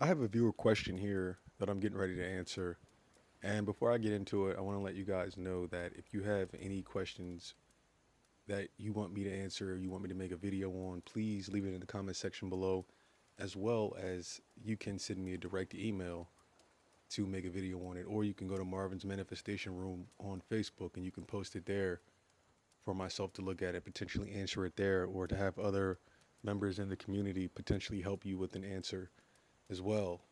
I have a viewer question here that I'm getting ready to answer. And before I get into it, I want to let you guys know that if you have any questions that you want me to answer or you want me to make a video on, please leave it in the comment section below, as well as you can send me a direct email to make a video on it, or you can go to Marvin's Manifestation Room on Facebook and you can post it there for myself to look at it, potentially answer it there, or to have other members in the community potentially help you with an answer as well.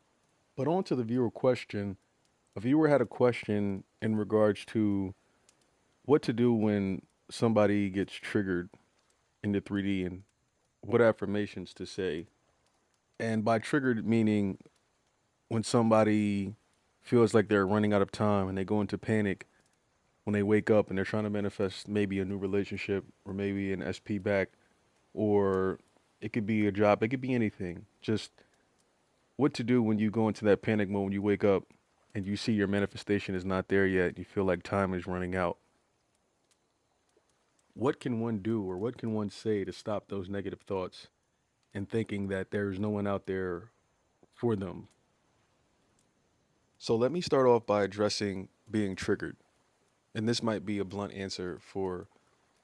But on to the viewer question. A viewer had a question in regards to what to do when somebody gets triggered into 3D and what affirmations to say. And by triggered, meaning when somebody feels like they're running out of time and they go into panic when they wake up and they're trying to manifest maybe a new relationship or maybe an SP back, or it could be a job, it could be anything. Just what to do when you go into that panic mode when you wake up and you see your manifestation is not there yet. You feel like time is running out. What can one do or what can one say to stop those negative thoughts and thinking that there's no one out there for them? So let me start off by addressing being triggered. And this might be a blunt answer for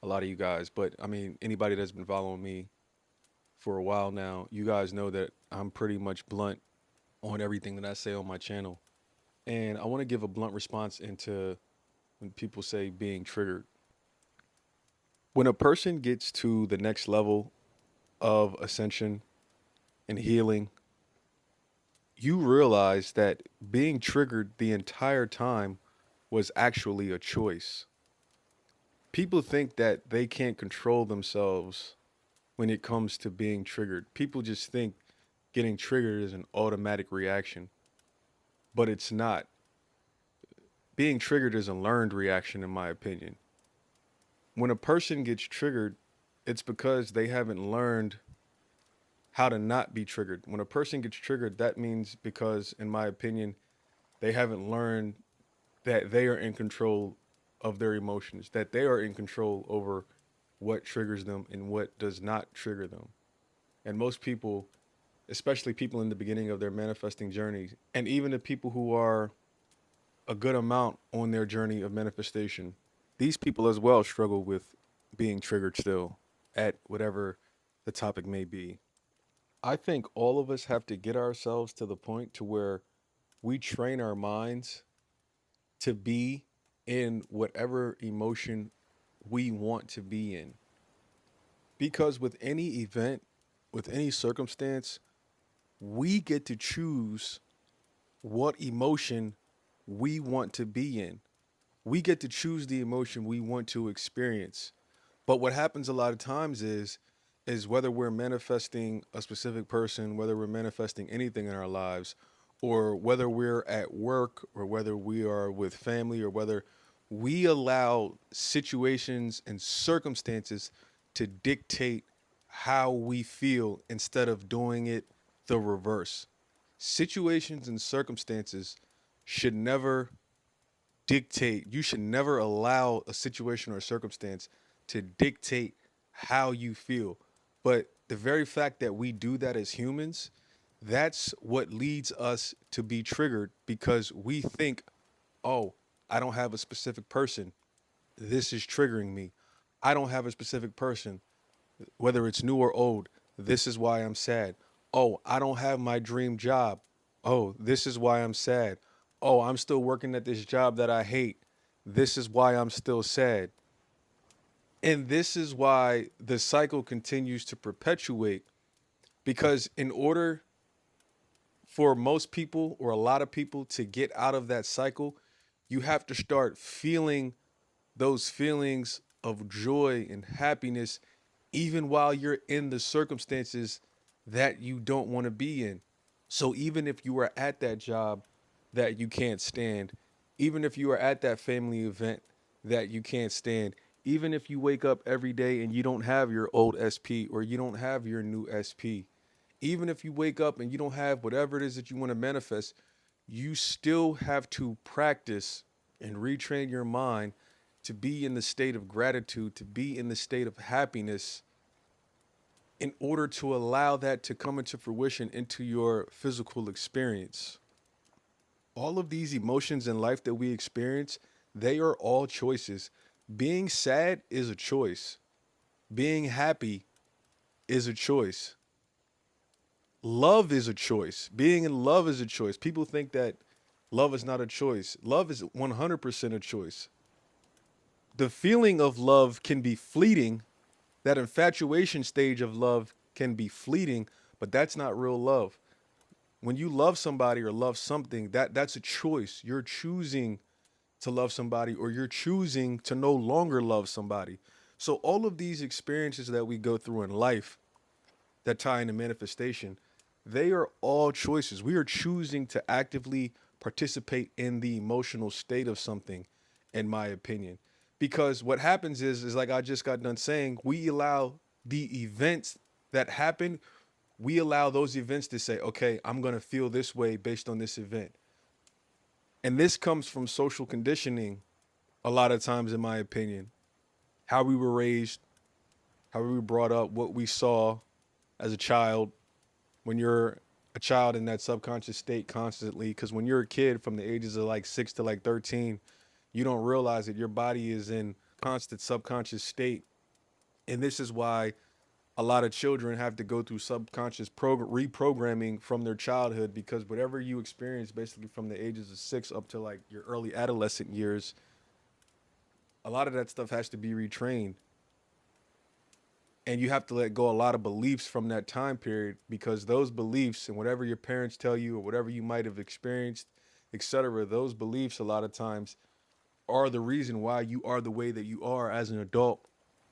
a lot of you guys, but I mean, anybody that's been following me for a while now, you guys know that I'm pretty much blunt on everything that I say on my channel. And I want to give a blunt response into when people say being triggered. When a person gets to the next level of ascension and healing, you realize that being triggered the entire time was actually a choice. People think that they can't control themselves when it comes to being triggered. People just think getting triggered is an automatic reaction, but it's not. Being triggered is a learned reaction, in my opinion. When a person gets triggered, it's because they haven't learned how to not be triggered. When a person gets triggered, that means because, in my opinion, they haven't learned that they are in control of their emotions, that they are in control over what triggers them and what does not trigger them. And most people, especially people in the beginning of their manifesting journey, and even the people who are a good amount on their journey of manifestation, these people as well struggle with being triggered still at whatever the topic may be. I think all of us have to get ourselves to the point to where we train our minds to be in whatever emotion we want to be in. Because with any event, with any circumstance, we get to choose what emotion we want to be in. We get to choose the emotion we want to experience. But what happens a lot of times is whether we're manifesting a specific person, whether we're manifesting anything in our lives, or whether we're at work, or whether we are with family, or whether we allow situations and circumstances to dictate how we feel instead of doing it the reverse. Situations and circumstances should never dictate, you should never allow a situation or a circumstance to dictate how you feel. But the very fact that we do that as humans, that's what leads us to be triggered because we think, oh, I don't have a specific person. This is triggering me. I don't have a specific person, whether it's new or old. This is why I'm sad. Oh, I don't have my dream job. Oh, this is why I'm sad. Oh, I'm still working at this job that I hate. This is why I'm still sad. And this is why the cycle continues to perpetuate because in order for most people or a lot of people to get out of that cycle, you have to start feeling those feelings of joy and happiness even while you're in the circumstances that you don't want to be in. So even if you are at that job that you can't stand, even if you are at that family event that you can't stand, even if you wake up every day and you don't have your old SP or you don't have your new SP, even if you wake up and you don't have whatever it is that you want to manifest, you still have to practice and retrain your mind to be in the state of gratitude, to be in the state of happiness in order to allow that to come into fruition into your physical experience. All of these emotions in life that we experience, they are all choices. Being sad is a choice. Being happy is a choice. Love is a choice. Being in love is a choice. People think that love is not a choice. Love is 100% a choice. The feeling of love can be fleeting. That infatuation stage of love can be fleeting, but that's not real love. When you love somebody or love something, that's a choice. You're choosing to love somebody or you're choosing to no longer love somebody. So all of these experiences that we go through in life that tie into manifestation, they are all choices. We are choosing to actively participate in the emotional state of something, in my opinion. Because what happens is like I just got done saying, we allow the events that happen, we allow those events to say, okay, I'm gonna feel this way based on this event. And this comes from social conditioning a lot of times, in my opinion. How we were raised, how we were brought up, what we saw as a child, when you're a child in that subconscious state constantly. Because when you're a kid from the ages of like 6 to like 13, you don't realize that your body is in constant subconscious state. And this is why a lot of children have to go through subconscious reprogramming from their childhood, because whatever you experience basically from the ages of 6 up to like your early adolescent years, a lot of that stuff has to be retrained. And you have to let go a lot of beliefs from that time period, because those beliefs and whatever your parents tell you or whatever you might have experienced, etc., those beliefs a lot of times are the reason why you are the way that you are as an adult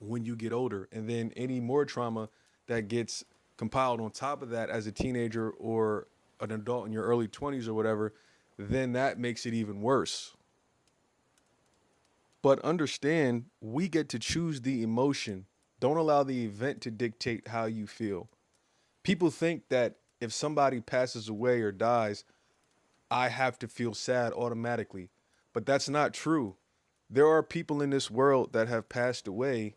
when you get older. And then any more trauma that gets compiled on top of that as a teenager or an adult in your early 20s or whatever, then that makes it even worse. But understand, we get to choose the emotion. Don't allow the event to dictate how you feel. People think that if somebody passes away or dies, I have to feel sad automatically. But that's not true. There are people in this world that have passed away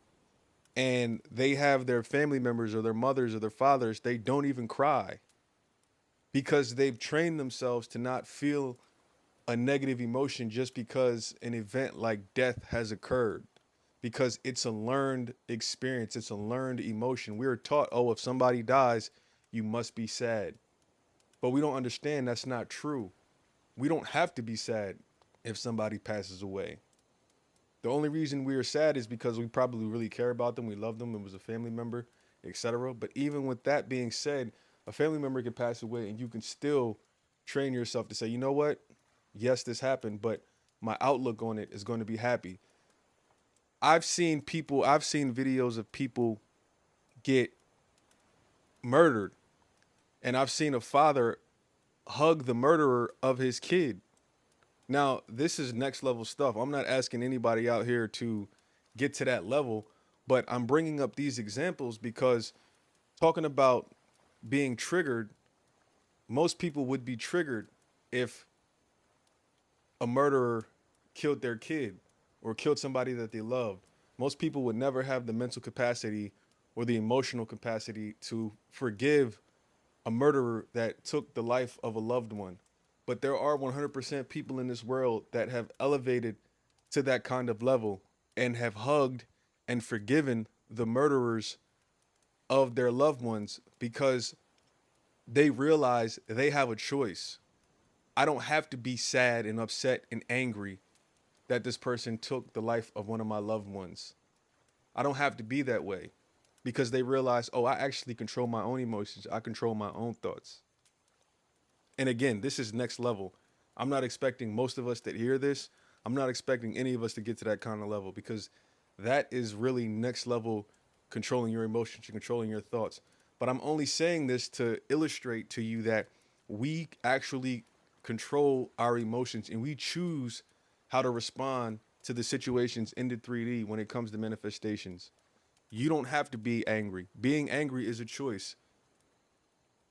and they have their family members or their mothers or their fathers, they don't even cry because they've trained themselves to not feel a negative emotion just because an event like death has occurred, because it's a learned experience, it's a learned emotion. We are taught, oh, if somebody dies, you must be sad. But we don't understand that's not true. We don't have to be sad if somebody passes away. The only reason we are sad is because we probably really care about them, we love them, it was a family member, etc. But even with that being said, a family member can pass away and you can still train yourself to say, you know what? Yes, this happened, but my outlook on it is going to be happy. I've seen videos of people get murdered, and I've seen a father hug the murderer of his kid. Now, this is next level stuff. I'm not asking anybody out here to get to that level, but I'm bringing up these examples because talking about being triggered, most people would be triggered if a murderer killed their kid or killed somebody that they loved. Most people would never have the mental capacity or the emotional capacity to forgive a murderer that took the life of a loved one. But there are 100% people in this world that have elevated to that kind of level and have hugged and forgiven the murderers of their loved ones because they realize they have a choice. I don't have to be sad and upset and angry that this person took the life of one of my loved ones. I don't have to be that way because they realize, oh, I actually control my own emotions. I control my own thoughts. And again, this is next level. I'm not expecting most of us that hear this, I'm not expecting any of us to get to that kind of level because that is really next level controlling your emotions and controlling your thoughts. But I'm only saying this to illustrate to you that we actually control our emotions and we choose how to respond to the situations in the 3D when it comes to manifestations. You don't have to be angry. Being angry is a choice.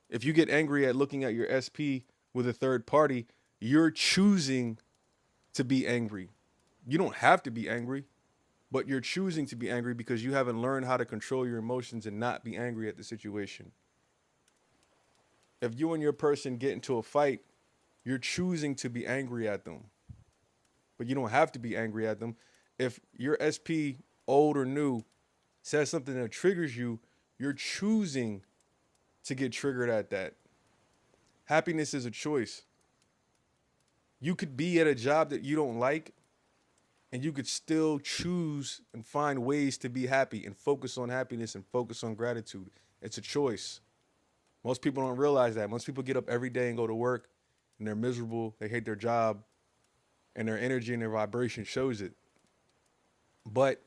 If you get angry at looking at your SP with a third party, you're choosing to be angry. You don't have to be angry. but you're choosing to be angry because you haven't learned how to control your emotions and not be angry at the situation. If you and your person get into a fight, you're choosing to be angry at them, but you don't have to be angry at them. If your SP, old or new, says something that triggers you, you're choosing to get triggered at that. Happiness is a choice. You could be at a job that you don't like, and you could still choose and find ways to be happy and focus on happiness and focus on gratitude. It's a choice. Most people don't realize that. Most people get up every day and go to work and they're miserable, they hate their job, and their energy and their vibration shows it. But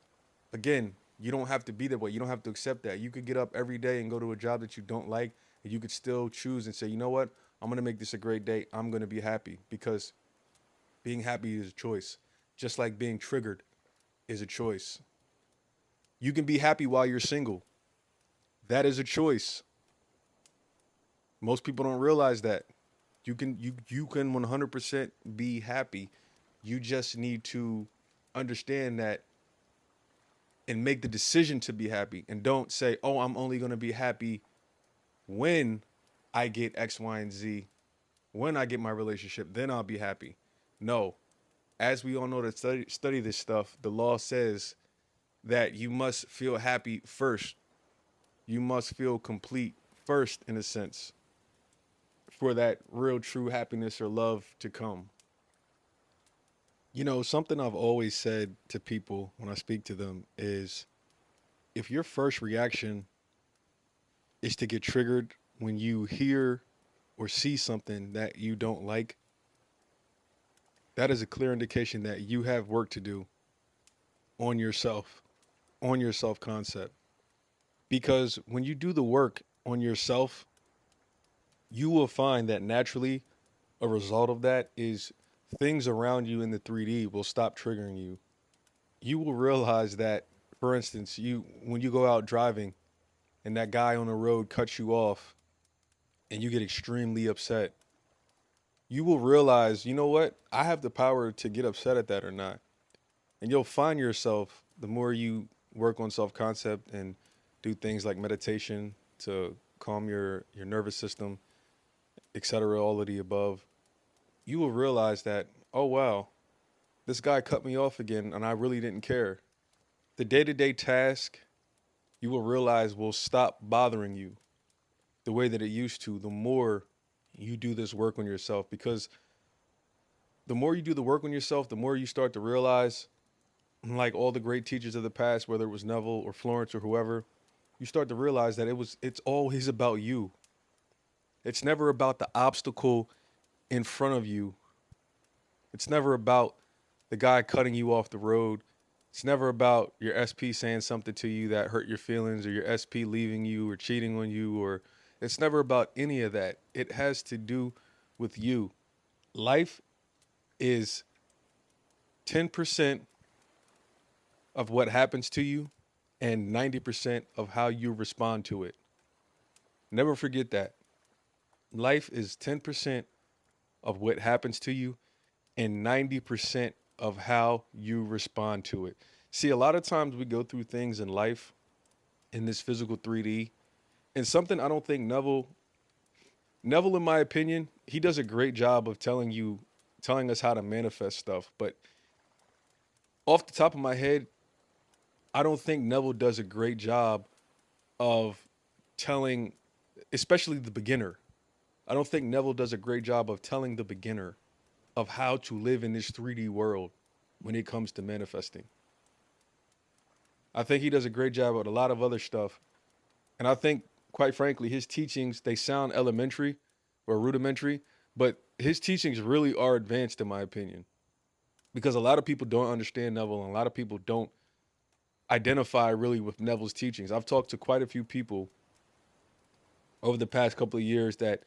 again, you don't have to be that way. You don't have to accept that. You could get up every day and go to a job that you don't like, and you could still choose and say, you know what? I'm going to make this a great day. I'm going to be happy because being happy is a choice, just like being triggered is a choice. You can be happy while you're single. That is a choice. Most people don't realize that. You can 100% be happy. You just need to understand that and make the decision to be happy and don't say, "Oh, I'm only going to be happy when I get X, Y, and Z. When I get my relationship, then I'll be happy." No. As we all know that study this stuff, the law says that you must feel happy first. You must feel complete first, in a sense, for that real true happiness or love to come. Something I've always said to people when I speak to them is if your first reaction is to get triggered when you hear or see something that you don't like, that is a clear indication that you have work to do on yourself, on your self concept. Because when you do the work on yourself, you will find that naturally a result of that is things around you in the 3D will stop triggering you. You will realize that, for instance, you when you go out driving and that guy on the road cuts you off and you get extremely upset, you will realize, you know what? I have the power to get upset at that or not. And you'll find yourself, the more you work on self concept and do things like meditation to calm your nervous system, etc., all of the above, you will realize that, oh wow, this guy cut me off again and I really didn't care. The day-to-day task, you will realize, will stop bothering you the way that it used to the more you do this work on yourself. Because the more you do the work on yourself, the more you start to realize, like all the great teachers of the past, whether it was Neville or Florence or whoever, you start to realize that it's always about you. It's never about the obstacle in front of you. It's never about the guy cutting you off the road. It's never about your SP saying something to you that hurt your feelings or your SP leaving you or cheating on you, or it's never about any of that. It has to do with you. Life is 10% of what happens to you and 90% of how you respond to it. Never forget that. Life is 10% of what happens to you and 90% of how you respond to it. See, a lot of times we go through things in life in this physical 3D, and something I don't think Neville, in my opinion, he does a great job of telling us how to manifest stuff. But off the top of my head, I don't think Neville does a great job of telling, especially the beginner. I don't think Neville does a great job of telling the beginner of how to live in this 3D world when it comes to manifesting. I think he does a great job with a lot of other stuff. And I think, quite frankly, his teachings, they sound elementary or rudimentary, but his teachings really are advanced, in my opinion. Because a lot of people don't understand Neville and a lot of people don't identify really with Neville's teachings. I've talked to quite a few people over the past couple of years that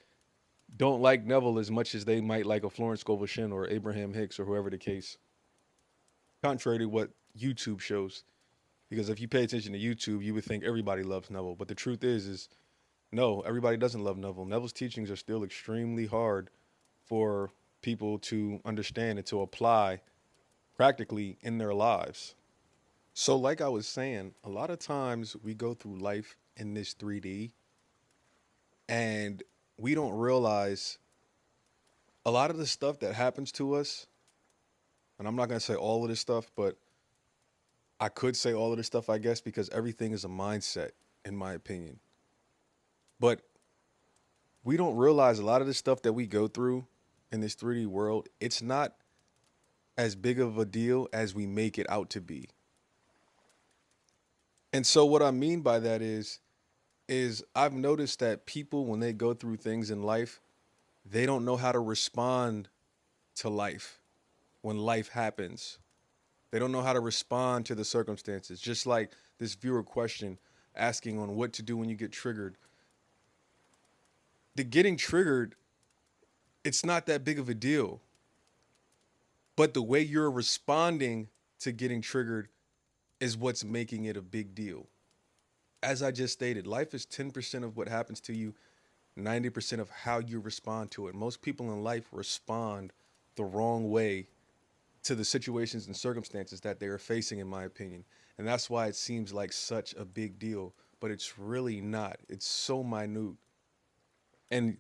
don't like Neville as much as they might like a Florence Scovel Shinn or Abraham Hicks or whoever the case, contrary to what YouTube shows. Because if you pay attention to YouTube, you would think everybody loves Neville. But the truth is no, everybody doesn't love Neville. Neville's teachings are still extremely hard for people to understand and to apply practically in their lives. So, like I was saying, a lot of times we go through life in this 3D and we don't realize a lot of the stuff that happens to us. And I'm not going to say all of this stuff, but I could say all of this stuff, I guess, because everything is a mindset, in my opinion. But we don't realize a lot of the stuff that we go through in this 3D world, it's not as big of a deal as we make it out to be. And so what I mean by that is I've noticed that people when they go through things in life, they don't know how to respond to life when life happens. They don't know how to respond to the circumstances. Just like this viewer question asking on what to do when you get triggered. The getting triggered, it's not that big of a deal. But the way you're responding to getting triggered is what's making it a big deal. As I just stated, life is 10% of what happens to you, 90% of how you respond to it. Most people in life respond the wrong way to the situations and circumstances that they are facing, in my opinion. And that's why it seems like such a big deal, but it's really not. It's so minute. And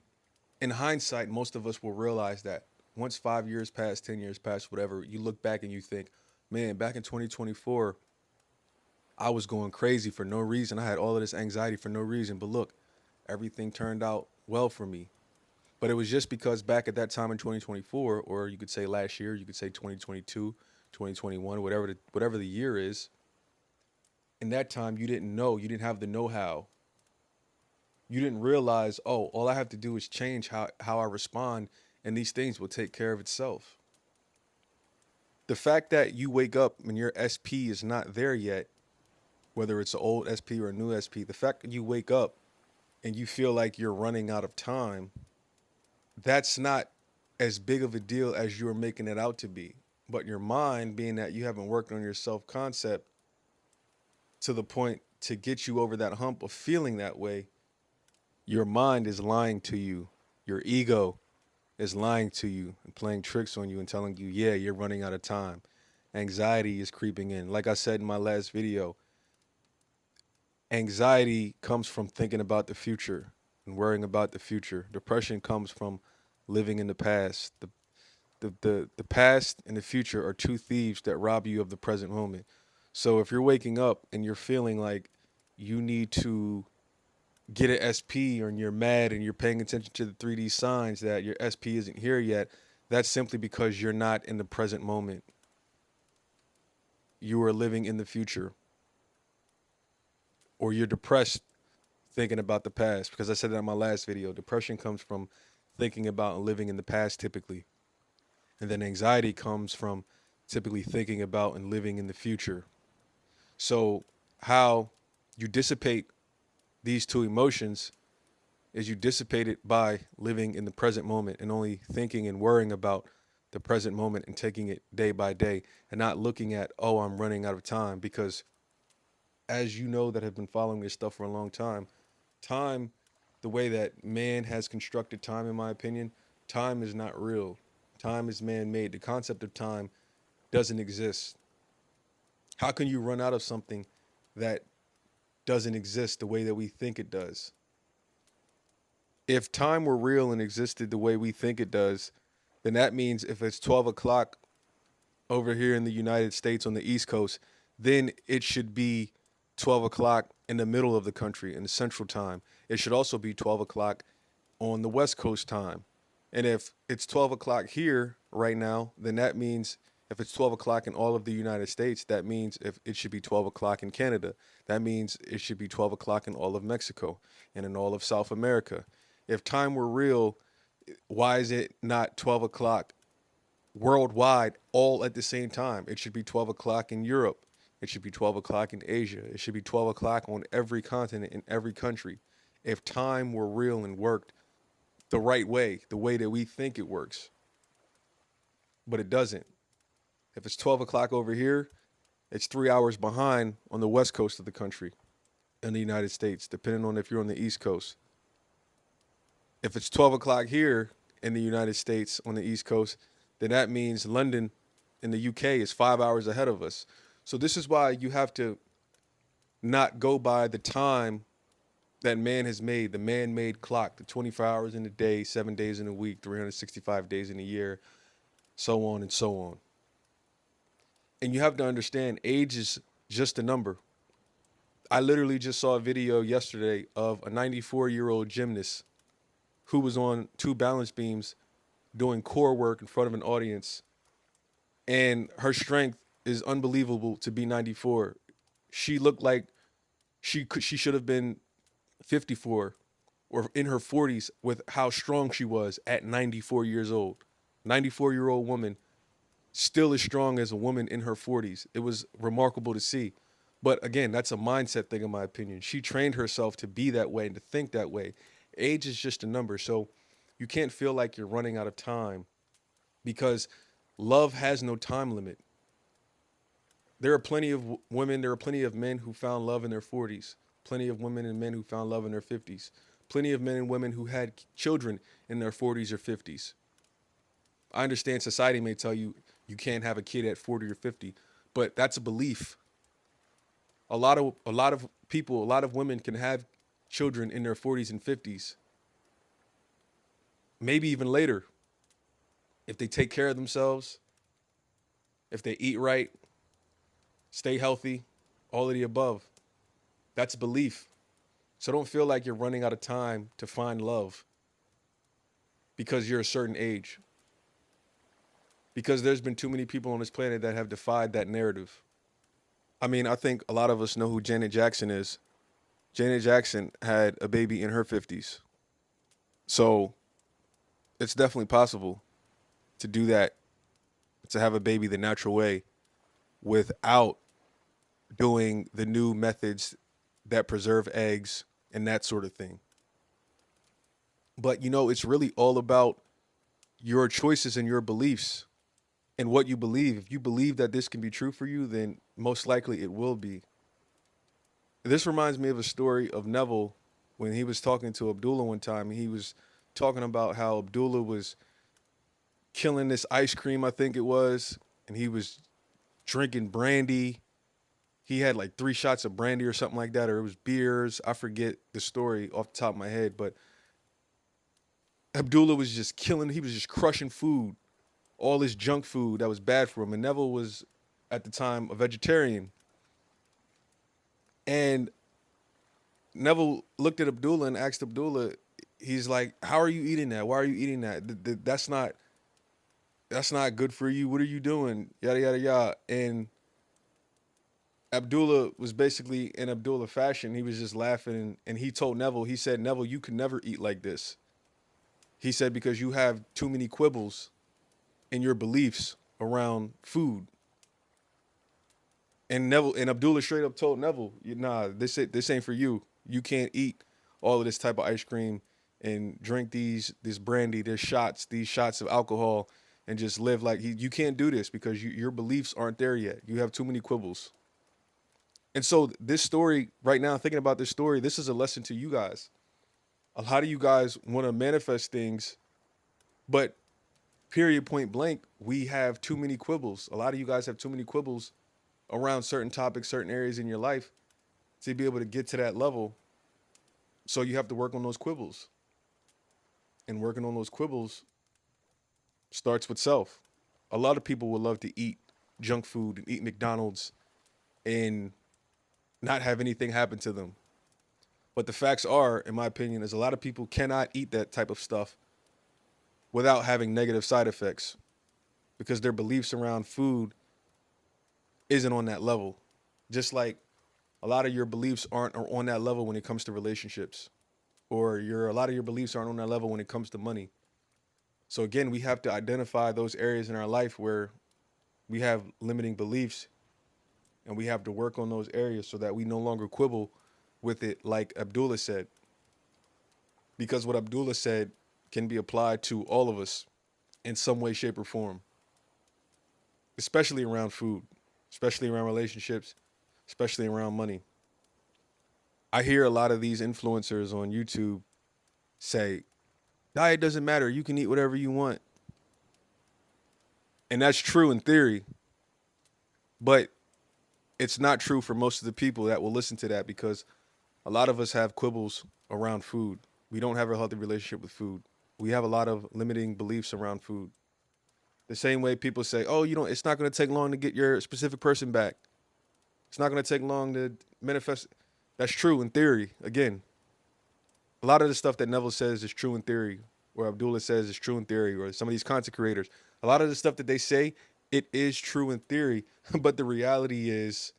in hindsight, most of us will realize that once 5 years pass, 10 years pass, whatever, you look back and you think, man, back in 2024, I was going crazy for no reason. I had all of this anxiety for no reason. But look, everything turned out well for me. But it was just because back at that time in 2024, or you could say last year, you could say 2022, 2021, whatever the year is, in that time you didn't know, you didn't have the know-how. You didn't realize, oh, all I have to do is change how I respond and these things will take care of itself. The fact that you wake up and your SP is not there yet, whether it's an old SP or a new SP, the fact that you wake up and you feel like you're running out of time, that's not as big of a deal as you're making it out to be. But your mind, being that you haven't worked on your self concept to the point to get you over that hump of feeling that way, your mind is lying to you. Your ego is lying to you and playing tricks on you and telling you, yeah, you're running out of time. Anxiety is creeping in. Like I said in my last video, anxiety comes from thinking about the future and worrying about the future. Depression comes from living in the past. The past and the future are two thieves that rob you of the present moment. So if you're waking up and you're feeling like you need to get an SP or you're mad and you're paying attention to the 3D signs that your SP isn't here yet, that's simply because you're not in the present moment. You are living in the future, or you're depressed thinking about the past. Because I said that in my last video, depression comes from thinking about and living in the past typically. And then anxiety comes from typically thinking about and living in the future. So, how you dissipate these two emotions is you dissipate it by living in the present moment and only thinking and worrying about the present moment and taking it day by day and not looking at, oh, I'm running out of time. Because as you know, that have been following this stuff for a long time, the way that man has constructed time, in my opinion, time is not real. Time is man made. The concept of time doesn't exist. How can you run out of something that doesn't exist the way that we think it does? If time were real and existed the way we think it does, then that means if it's 12 o'clock over here in the United States on the East Coast, then it should be 12 o'clock in the middle of the country in the central time. It should also be 12 o'clock on the West Coast time. And if it's 12 o'clock here right now, then that means if it's 12 o'clock in all of the United States, that means if it should be 12 o'clock in Canada. That means it should be 12 o'clock in all of Mexico and in all of South America. If time were real, why is it not 12 o'clock worldwide all at the same time? It should be 12 o'clock in Europe. It should be 12 o'clock in Asia. It should be 12 o'clock on every continent in every country. If time were real and worked the right way, the way that we think it works, but it doesn't. If it's 12 o'clock over here, it's 3 hours behind on the west coast of the country in the United States, depending on if you're on the East Coast. If it's 12 o'clock here in the United States on the East Coast, then that means London in the UK is 5 hours ahead of us. So this is why you have to not go by the time that man has made, the man-made clock, the 24 hours in a day, 7 days in a week, 365 days in a year, so on and so on. And you have to understand age is just a number. I literally just saw a video yesterday of a 94-year-old gymnast who was on two balance beams doing core work in front of an audience, and her strength is unbelievable to be 94. She looked like she should have been 54 or in her 40s with how strong she was at 94 years old. 94-year-old woman still as strong as a woman in her 40s. It was remarkable to see. But again, that's a mindset thing, in my opinion. She trained herself to be that way and to think that way. Age is just a number. So you can't feel like you're running out of time because love has no time limit. There are plenty of women, there are plenty of men who found love in their 40s, plenty of women and men who found love in their 50s, plenty of men and women who had children in their 40s or 50s. I understand society may tell you you can't have a kid at 40 or 50, but that's a belief. A lot of people, a lot of women can have children in their 40s and 50s, maybe even later, if they take care of themselves, if they eat right, stay healthy, all of the above. That's belief. So don't feel like you're running out of time to find love because you're a certain age. Because there's been too many people on this planet that have defied that narrative. I mean, I think a lot of us know who Janet Jackson is. Janet Jackson had a baby in her 50s. So it's definitely possible to do that, to have a baby the natural way without doing the new methods that preserve eggs and that sort of thing. But it's really all about your choices and your beliefs and what you believe. If you believe that this can be true for you, then most likely it will be. This reminds me of a story of Neville when he was talking to Abdullah one time. He was talking about how Abdullah was killing this ice cream, I think it was, and he was drinking brandy. He had like 3 shots of brandy or something like that, or it was beers. I forget the story off the top of my head, but Abdullah was just killing, he was just crushing food, all this junk food that was bad for him. And Neville was at the time a vegetarian. And Neville looked at Abdullah and asked Abdullah, he's like, "How are you eating that? Why are you eating that? That's not good for you. What are you doing?" Yada yada yada. And Abdullah was basically in Abdullah fashion. He was just laughing, and he told Neville, he said, "Neville, you can never eat like this." He said, because you have too many quibbles in your beliefs around food. And Neville and Abdullah straight up told Neville, "Nah, this ain't for you. You can't eat all of this type of ice cream and drink this brandy, these shots of alcohol, and just live like you can't do this because your beliefs aren't there yet. You have too many quibbles." And so this story right now, thinking about this story, this is a lesson to you guys. A lot of you guys want to manifest things, but period point blank, we have too many quibbles. A lot of you guys have too many quibbles around certain topics, certain areas in your life to be able to get to that level. So you have to work on those quibbles. And working on those quibbles starts with self. A lot of people would love to eat junk food and eat McDonald's and not have anything happen to them. But the facts are, in my opinion, is a lot of people cannot eat that type of stuff without having negative side effects because their beliefs around food isn't on that level. Just like a lot of your beliefs aren't on that level when it comes to relationships, or a lot of your beliefs aren't on that level when it comes to money. So again, we have to identify those areas in our life where we have limiting beliefs, and we have to work on those areas so that we no longer quibble with it, like Abdullah said. Because what Abdullah said can be applied to all of us in some way, shape, or form, especially around food, especially around relationships, especially around money. I hear a lot of these influencers on YouTube say, diet doesn't matter. You can eat whatever you want. And that's true in theory. But it's not true for most of the people that will listen to that because a lot of us have quibbles around food. We don't have a healthy relationship with food. We have a lot of limiting beliefs around food. The same way people say, "Oh, you know, it's not going to take long to get your specific person back. It's not going to take long to manifest." That's true in theory. Again, a lot of the stuff that Neville says is true in theory, or Abdullah says is true in theory, or some of these content creators. A lot of the stuff that they say, it is true in theory, but the reality is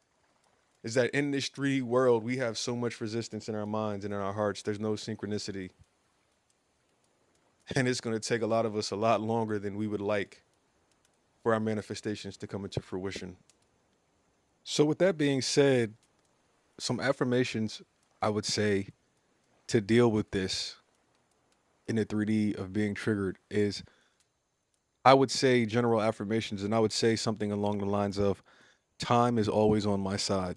that in this 3D world, we have so much resistance in our minds and in our hearts. There's no synchronicity, and it's going to take a lot of us a lot longer than we would like for our manifestations to come into fruition. So, with that being said, some affirmations I would say to deal with this in the 3D of being triggered is I would say general affirmations, and I would say something along the lines of time is always on my side.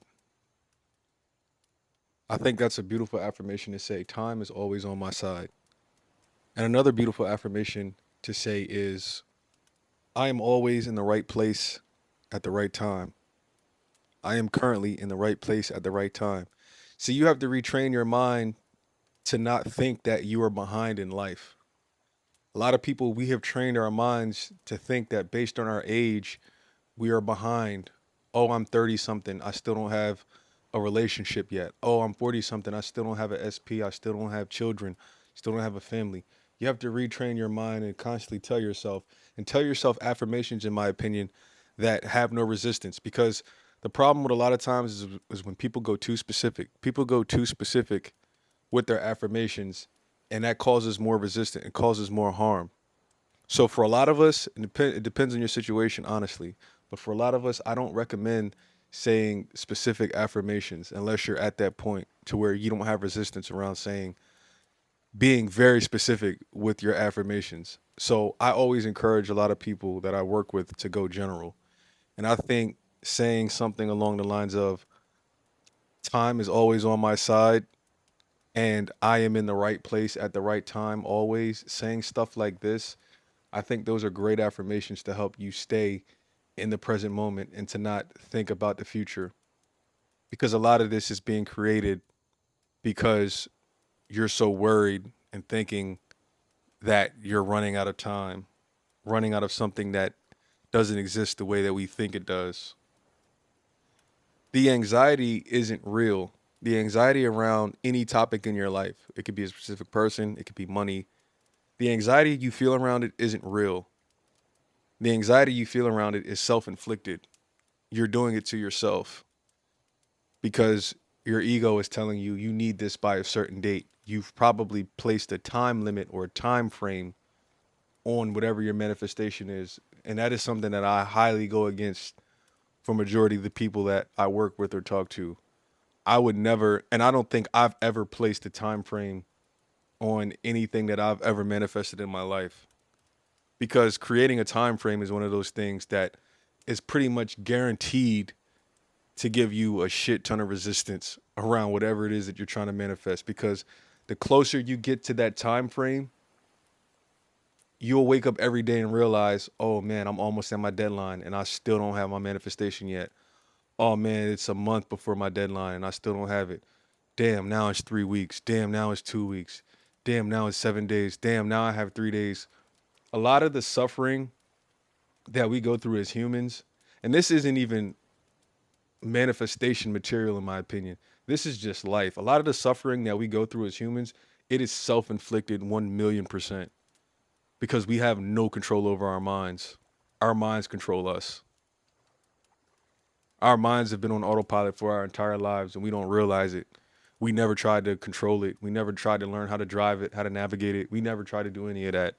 I think that's a beautiful affirmation to say. Time is always on my side. And another beautiful affirmation to say is I am always in the right place at the right time. I am currently in the right place at the right time. So you have to retrain your mind to not think that you are behind in life. A lot of people, we have trained our minds to think that based on our age, we are behind. Oh, I'm 30 something. I still don't have a relationship yet. Oh, I'm 40 something. I still don't have an SP. I still don't have children. Still don't have a family. You have to retrain your mind and constantly tell yourself affirmations, in my opinion, that have no resistance. Because the problem with a lot of times is when people go too specific. People go too specific with their affirmations, and that causes more resistance and causes more harm. So for a lot of us, it depends on your situation, honestly. But for a lot of us, I don't recommend saying specific affirmations unless you're at that point to where you don't have resistance around saying being very specific with your affirmations. So I always encourage a lot of people that I work with to go general. And I think saying something along the lines of time is always on my side and I am in the right place at the right time always, saying stuff like this, I think those are great affirmations to help you stay in the present moment and to not think about the future because a lot of this is being created because you're so worried and thinking that you're running out of time, running out of something that doesn't exist the way that we think it does. The anxiety isn't real. The anxiety around any topic in your life, it could be a specific person, it could be money. The anxiety you feel around it isn't real. The anxiety you feel around it is self inflicted. You're doing it to yourself because your ego is telling you you need this by a certain date. You've probably placed a time limit or a time frame on whatever your manifestation is. And that is something that I highly go against for majority of the people that I work with or talk to. I would never, and I don't think I've ever placed a time frame on anything that I've ever manifested in my life because creating a time frame is one of those things that is pretty much guaranteed to give you a shit ton of resistance around whatever it is that you're trying to manifest because the closer you get to that time frame, you'll wake up every day and realize, oh man, I'm almost at my deadline and I still don't have my manifestation yet. Oh man, it's a month before my deadline and I still don't have it. Damn, now it's 3 weeks. Damn, now it's 2 weeks. Damn, now it's 7 days. Damn, now I have 3 days. A lot of the suffering that we go through as humans, and this isn't even manifestation material in my opinion. This is just life. A lot of the suffering that we go through as humans, it is self-inflicted 1,000,000% because we have no control over our minds. Our minds control us. Our minds have been on autopilot for our entire lives and we don't realize it. We never tried to control it. We never tried to learn how to drive it, how to navigate it. We never tried to do any of that.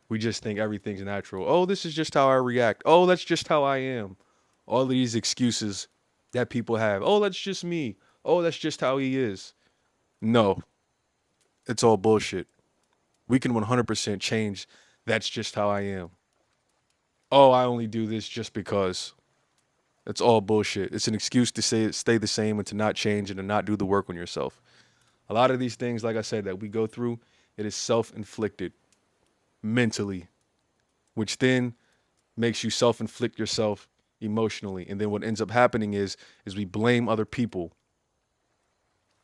We just think everything's natural. Oh, this is just how I react. Oh, that's just how I am. All of these excuses that people have. Oh, that's just me. Oh, that's just how he is. No, it's all bullshit. We can 100% change. That's just how I am. Oh, I only do this just because. It's all bullshit. It's an excuse to say stay the same and to not change and to not do the work on yourself. A lot of these things, like I said, that we go through, it is self-inflicted mentally, which then makes you self-inflict yourself emotionally. And then what ends up happening is we blame other people.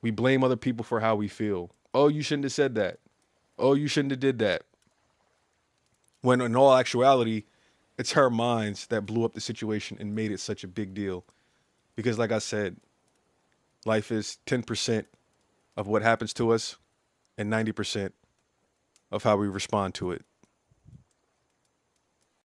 We blame other people for how we feel. Oh, you shouldn't have said that. Oh, you shouldn't have did that. When in all actuality, it's her minds that blew up the situation and made it such a big deal. Because like I said, life is 10% of what happens to us and 90% of how we respond to it.